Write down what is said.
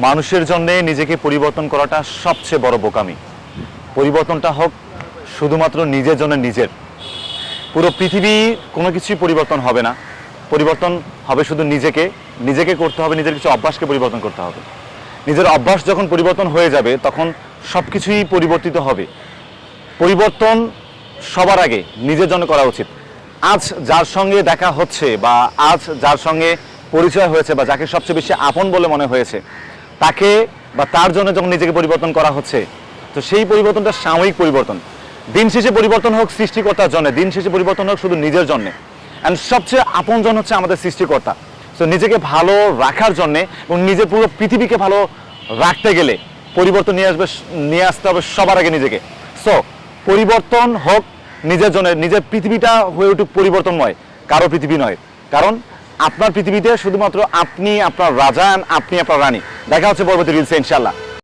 মানুষের জন্য নিজেকে পরিবর্তন করাটা সবচেয়ে বড় বোকামি। পরিবর্তনটা হোক শুধুমাত্র নিজের জন্য নিজের। পুরো পৃথিবী কোনো কিছুই পরিবর্তন হবে না, পরিবর্তন হবে শুধু নিজেকে করতে হবে, নিজের কিছু অভ্যাসকে পরিবর্তন করতে হবে। নিজের অভ্যাস যখন পরিবর্তন হয়ে যাবে তখন সব কিছুই পরিবর্তিত হবে। পরিবর্তন সবার আগে নিজের জন্য করা উচিত। আজ যার সঙ্গে দেখা হচ্ছে বা আজ যার সঙ্গে পরিচয় হয়েছে বা যাকে সবচেয়ে বেশি আপন বলে মনে হয়েছে, তাকে বা তার জন্য যখন নিজেকে পরিবর্তন করা হচ্ছে, তো সেই পরিবর্তনটা সাময়িক পরিবর্তন। দিন শেষে পরিবর্তন হোক সৃষ্টিকর্তার জন্য, দিন শেষে পরিবর্তন হোক শুধু নিজের জন্যে। অ্যান্ড সবচেয়ে আপনজন হচ্ছে আমাদের সৃষ্টিকর্তা। তো নিজেকে ভালো রাখার জন্যে এবং নিজের পুরো পৃথিবীকে ভালো রাখতে গেলে পরিবর্তন নিয়ে আসতে হবে সবার আগে নিজেকে। সো পরিবর্তন হোক নিজের জন্য, নিজের পৃথিবীটা হয়ে উঠুক পরিবর্তনময়, কারো পৃথিবী নয়। কারণ আপনার পৃথিবীতে শুধুমাত্র আপনি আপনার রাজা, আপনি আপনার রানী। দেখা হচ্ছে পরবর্তী রিলসে ইনশাআল্লাহ।